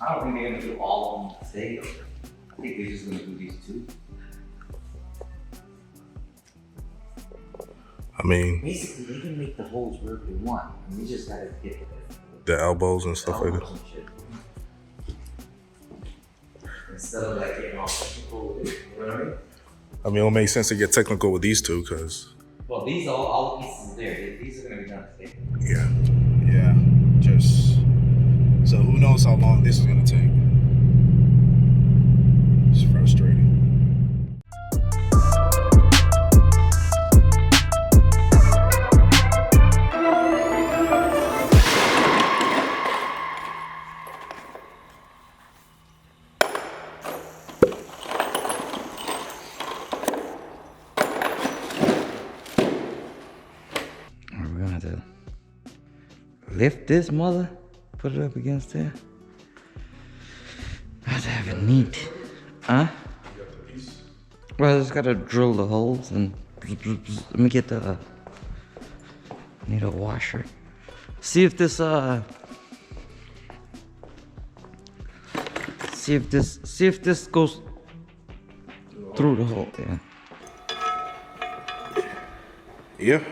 I don't think they're gonna do all of them today. I think they're just gonna do these two. I mean, basically, they can make the holes wherever they want. And we just gotta get the elbows and stuff like that. and shit. Instead of like getting all technical with it, you know what I mean? I mean, it'll make sense to get technical with these two, because Well, these all the pieces are there. These are gonna be done today. yeah, just so who knows how long this is gonna take. It's frustrating. We're gonna have to lift this mother, put it up against there. I have to have it neat. Huh? Well, I just gotta drill the holes and let me get the need a washer. See if this see if this goes through the hole. Yeah. Yeah.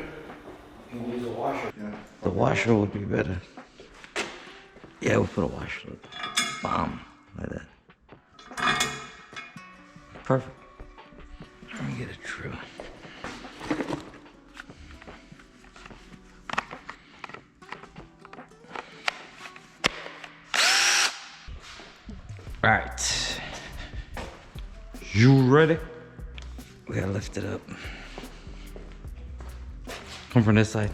The washer would be better. Yeah, we'll put a washer. Bomb. Like that. Perfect. Let me get a drill. Alright. You ready? We gotta lift it up. Come from this side.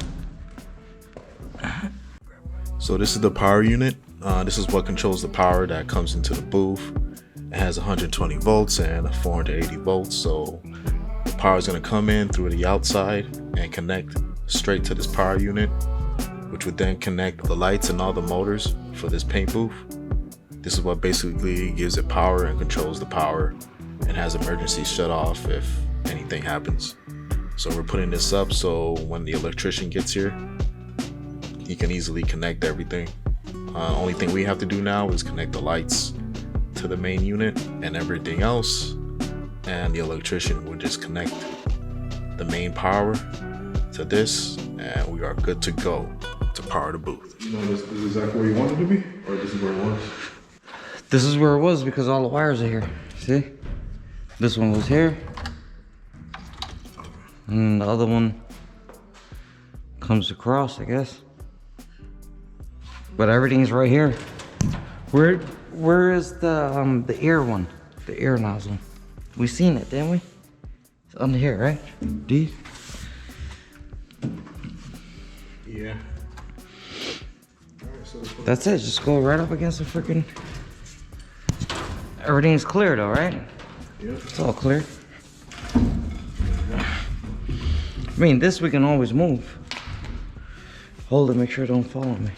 So this is the power unit. This is what controls the power that comes into the booth. It has 120 volts and 480 volts. So the power is going to come in through the outside and connect straight to this power unit, which would then connect the lights and all the motors for this paint booth. This is what basically gives it power and controls the power and has emergency shut off if anything happens. So we're putting this up so when the electrician gets here, he can easily connect everything. Only thing we have to do now is connect the lights to the main unit and everything else, and the electrician will just connect the main power to this, and we are good to go to power the booth. You know, this is exactly where you wanted to be, or this is where it was? This is where it was because all the wires are here. See? This one was here. And the other one comes across, I guess. But everything's right here. Where is the air one? The air nozzle. We seen it, didn't we? It's under here, right? D? Yeah. That's it. Just go right up against the freaking. Everything's clear though, right? Yeah. It's all clear. I mean, this we can always move. Hold it, make sure it don't fall on me.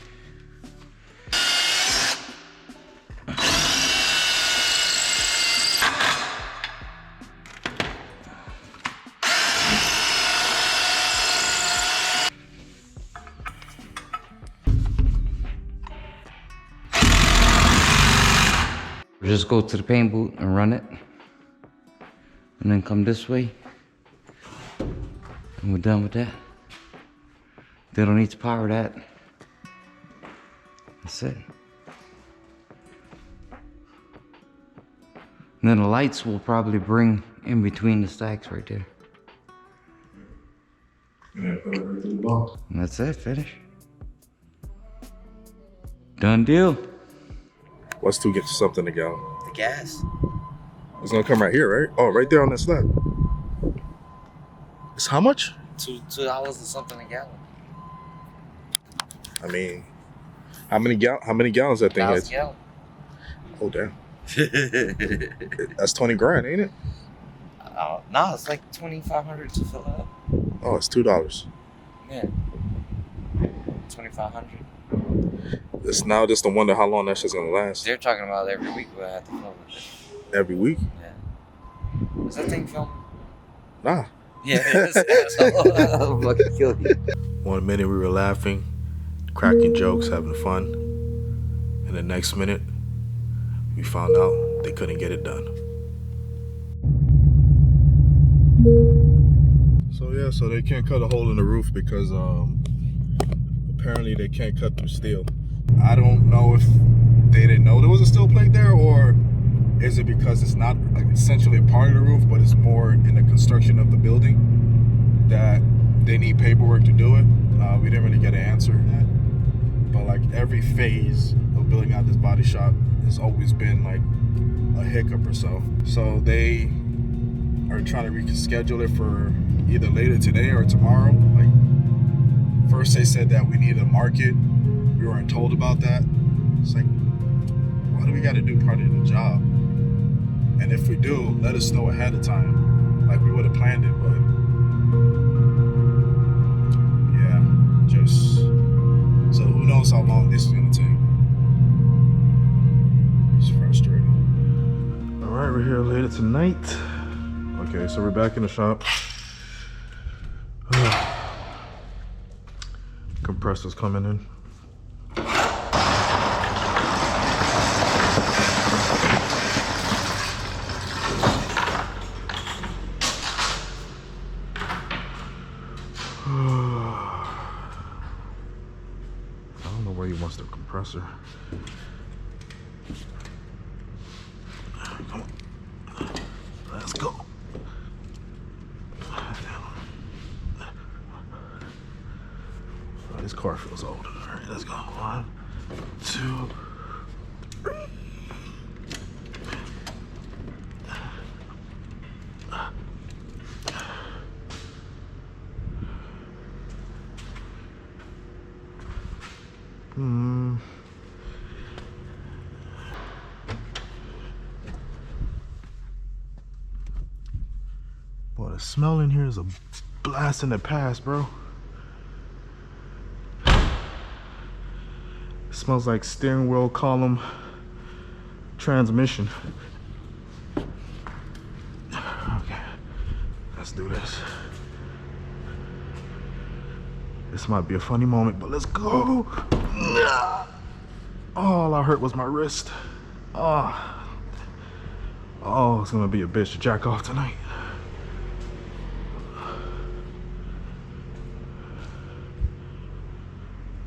Just go to the paint booth and run it. And then come this way. And we're done with that. They don't need to power that. That's it. And then the lights will probably bring in between the stacks right there. Yeah, put it right to the bottom. And that's it, finish. Done deal. Let's do get something a gallon. The gas. It's gonna come right here, right? Oh, right there on that slab. It's how much? $2 or something a gallon. I mean, how many gallons that thing is? Gallon. Oh damn. That's 20 grand, ain't it? No, it's like $2,500 to fill up. Oh, it's $2. Yeah. $2,500. It's now just to wonder how long that shit's gonna last. They're talking about every week we'll have to film it. Every week? Yeah. Is that thing filmed? Nah. Yeah, it is. I'll fucking kill you. 1 minute we were laughing, cracking jokes, having fun. And the next minute, we found out they couldn't get it done. So yeah, so they can't cut a hole in the roof because apparently they can't cut through steel. I don't know if they didn't know there was a steel plate there, or is it because it's not like essentially a part of the roof, but it's more in the construction of the building that they need paperwork to do it. We didn't really get an answer to that. But like every phase of building out this body shop has always been like a hiccup or so. So they are trying to reschedule it for either later today or tomorrow. Like first they said that we need to mark it. We weren't told about that. It's like, why do we got to do part of the job? And if we do, let us know ahead of time. Like we would have planned it, but yeah, just so who knows how long this is gonna take. It's frustrating. All right, we're here later tonight. Okay, so we're back in the shop. Compressor's coming in. I don't know where he wants the compressor. Come on. Let's go. This car feels old. All right, let's go. 1, 2, 3. Boy, the smell in here is a blast in the past, bro. Smells like steering wheel column transmission. Okay, let's do this. This might be a funny moment, but let's go. All I hurt was my wrist. Oh, it's gonna be a bitch to jack off tonight.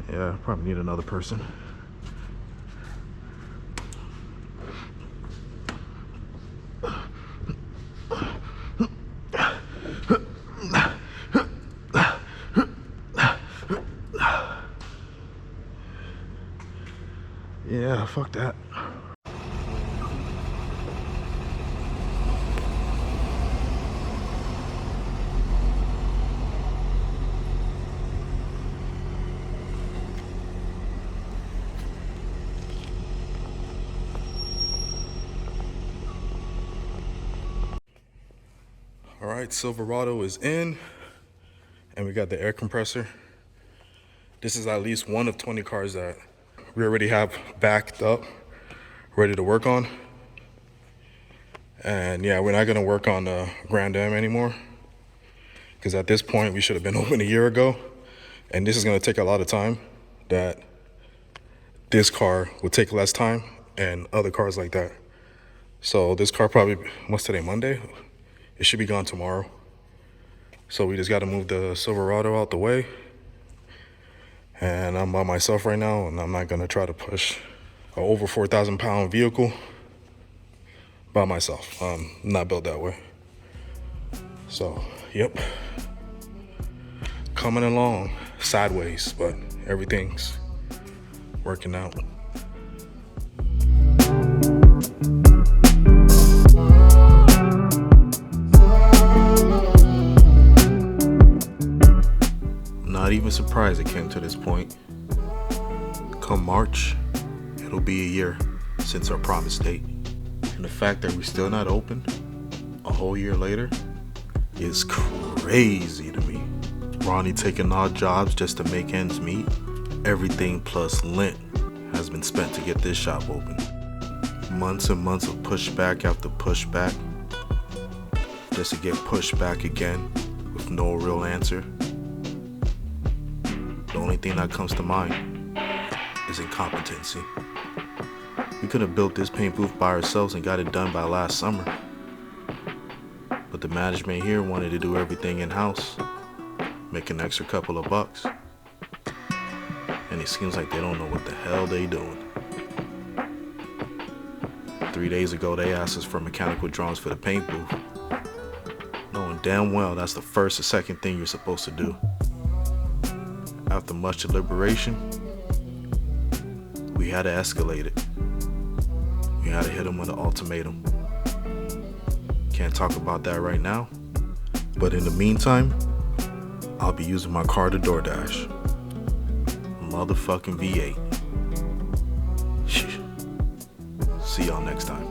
Yeah, probably need another person. Yeah, fuck that. All right, Silverado is in, and we got the air compressor. This is at least one of 20 cars that we already have backed up, ready to work on. And yeah, we're not gonna work on the Grand Am anymore, because at this point we should have been open a year ago, and this is gonna take a lot of time that this car will take less time and other cars like that. So this car probably, what's today, Monday? It should be gone tomorrow. So we just got to move the Silverado out the way. And I'm by myself right now, and I'm not going to try to push an over 4,000 pound vehicle by myself. I'm not built that way. So, yep. Coming along sideways, but everything's working out. Not even surprised it came to this point. Come March, it'll be a year since our promise date. And the fact that we're still not open a whole year later is crazy to me. Ronnie taking odd jobs just to make ends meet. Everything plus lint has been spent to get this shop open. Months and months of pushback after pushback, just to get pushed back again with no real answer. The only thing that comes to mind is incompetency. We We could have built this paint booth by ourselves and got it done by last summer. But the management here wanted to do everything in-house, make an extra couple of bucks. And it seems like they don't know what the hell they doing. 3 days ago, they asked us for mechanical drawings for the paint booth, knowing damn well that's the first or second thing you're supposed to do. After much deliberation, we had to escalate it. We had to hit them with an ultimatum. Can't talk about that right now, but in the meantime, I'll be using my car to DoorDash. Motherfucking V8. See y'all next time.